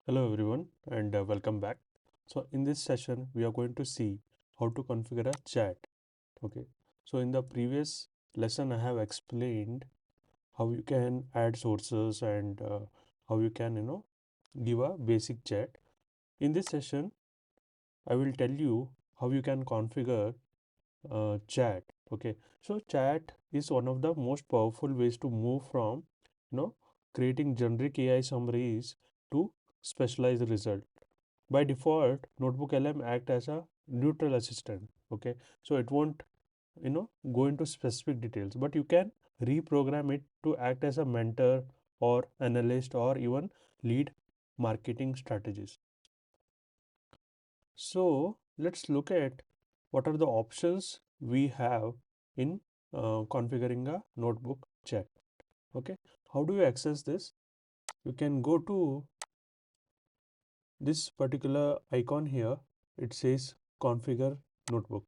Hello everyone and welcome back. So in this session we are going to see how to configure a chat. Okay. So in the previous lesson I have explained how you can add sources and how you can give a basic chat. In this session I will tell you how you can configure chat. Okay. So chat is one of the most powerful ways to move from you know creating generic AI summaries to specialized result. By default, NotebookLM act as a neutral assistant. Okay, so it won't go into specific details, but you can reprogram it to act as a mentor or analyst or even lead marketing strategies. So let's look at what are the options we have in configuring a notebook chat. Okay, how do you access this? You can go to this particular icon here. It says configure notebook.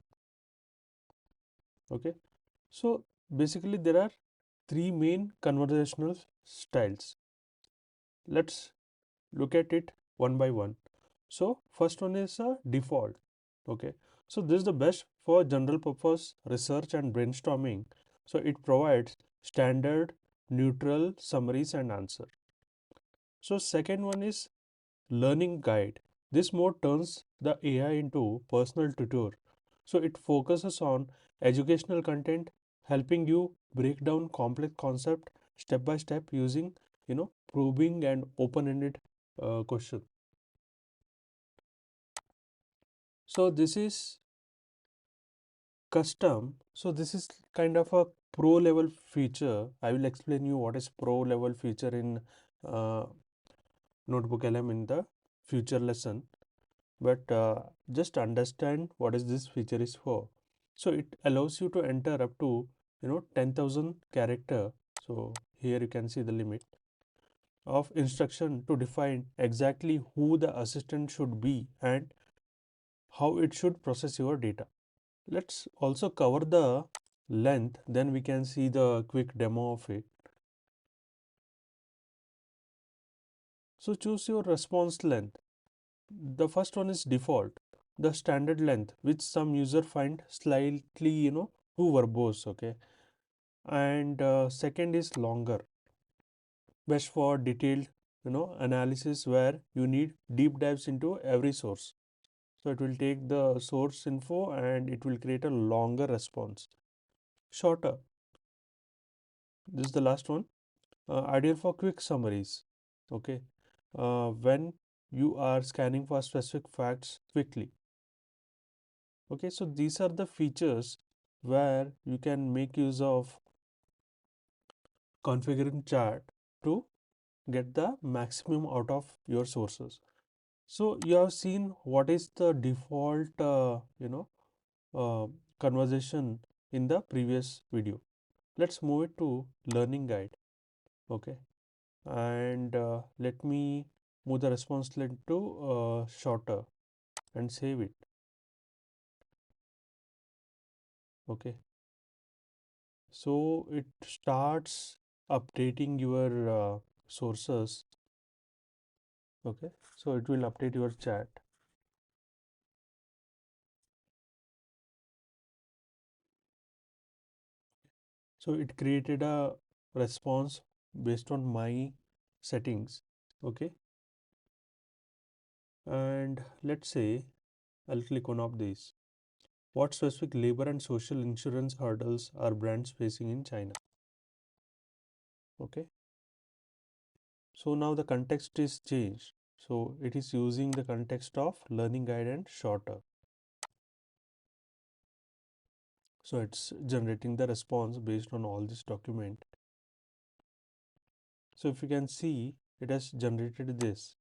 Okay, so basically there are three main conversational styles. Let's look at it one by one. So first one is a default. Okay, so this is the best for general purpose research and brainstorming. So it provides standard neutral summaries and answer. So second one is learning guide. This mode turns the AI into personal tutor. So it focuses on educational content, helping you break down complex concept step by step using probing and open-ended question. So this is custom. So this is kind of a pro level feature. I will explain you what is pro level feature in uh, Notebook LM in the future lesson. But just understand what is this feature is for. So it allows you to enter up to 10,000 character. So here you can see the limit of instruction to define exactly who the assistant should be and how it should process your data. Let's also cover the length, then we can see the quick demo of it. So choose your response length. The first one is default, the standard length, which some user find slightly too verbose. Okay, and second is longer, best for detailed analysis where you need deep dives into every source. So it will take the source info and it will create a longer response. Shorter, this is the last one, ideal for quick summaries. Okay, when you are scanning for specific facts quickly. Okay, so these are the features where you can make use of configuring chart to get the maximum out of your sources. So you have seen what is the default uh, conversation in the previous video. Let's move it to learning guide. Okay, and let me move the response length to shorter and save it. Okay, so it starts updating your sources. Okay, so it will update your chat. So it created a response based on my settings. Okay, and let's say I'll click one of these. What specific labor and social insurance hurdles are brands facing in China? Okay, so now the context is changed. So it is using the context of learning guide and shorter. So it's generating the response based on all this document. So if you can see, it has generated this.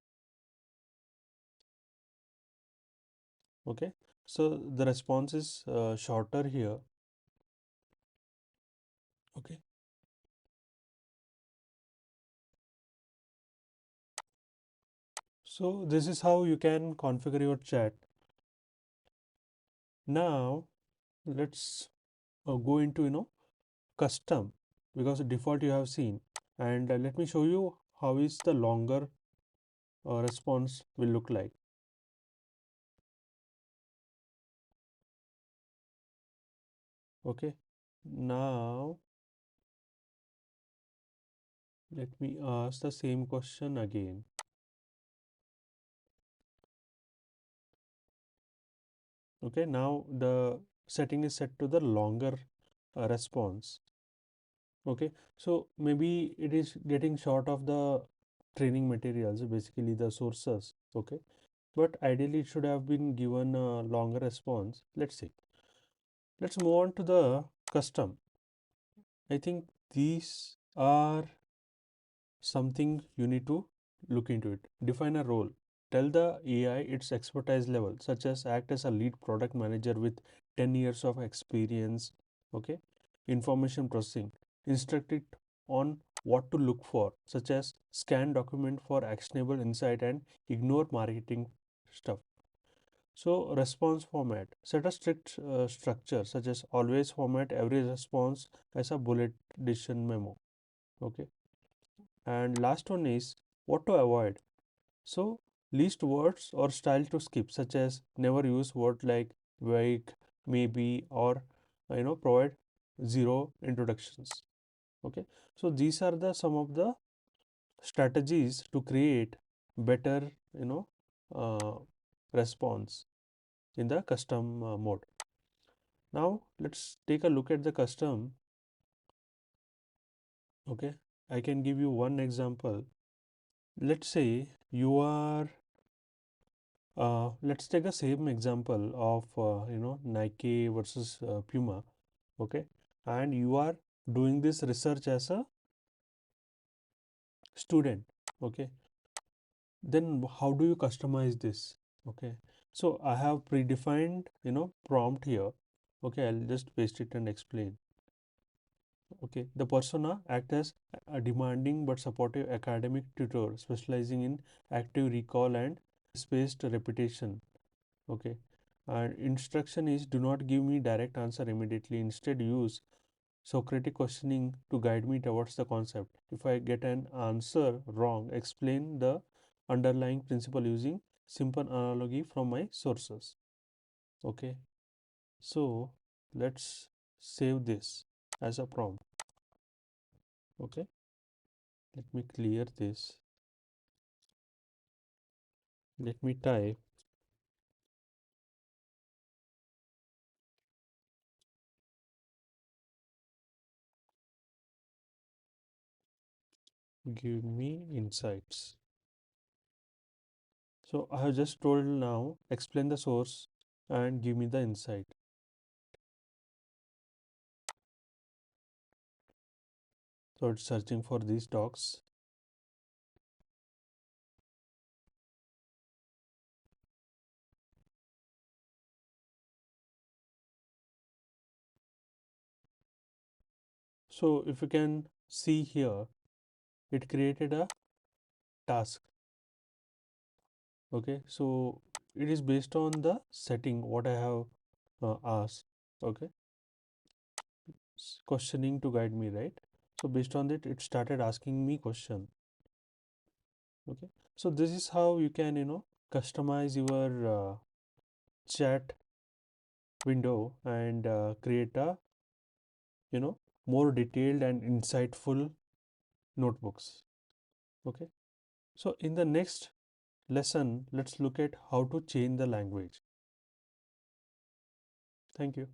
Okay, so the response is shorter here. Okay, so this is how you can configure your chat. Now let's go into custom, because default you have seen, and let me show you how is the longer response will look like. Okay, now let me ask the same question again. Okay, now the setting is set to the longer response. Okay, so maybe it is getting short of the training materials, basically the sources. Okay, but ideally it should have been given a longer response. Let's see. Let's move on to the custom. I think these are something you need to look into it. Define a role. Tell the AI its expertise level, such as act as a lead product manager with 10 years of experience. Okay. Information processing. Instruct it on what to look for, such as scan document for actionable insight and ignore marketing stuff. So response format. Set a strict structure, such as always format every response as a bullet decision memo. Okay. And last one is what to avoid. So list words or style to skip, such as never use word like vague, maybe, or provide zero introductions. Okay. So these are the some of the strategies to create better uh, response in the custom mode. Now let's take a look at the custom. Okay, I can give you one example. Let's say you are let's take the same example of Nike versus Puma. Okay, and you are doing this research as a student. Okay, then how do you customize this? Okay, so I have predefined prompt here. Okay, I'll just paste it and explain. Okay, the persona act as a demanding but supportive academic tutor specializing in active recall and spaced repetition. Okay, and instruction is do not give me direct answer immediately. Instead, use Socratic questioning to guide me towards the concept. If I get an answer wrong, explain the underlying principle using simple analogy from my sources. Okay, so let's save this as a prompt. Okay, let me clear this. Let me type give me insights. So I have just told now explain the source and give me the insight. So it's searching for these docs. So if you can see here, it created a task. Okay, so it is based on the setting what I have asked. Okay, questioning to guide me, right? So based on that, it started asking me question. Okay, so this is how you can customize your chat window and create a you know more detailed and insightful notebooks. Okay, so in the next lesson, let's look at how to change the language. Thank you.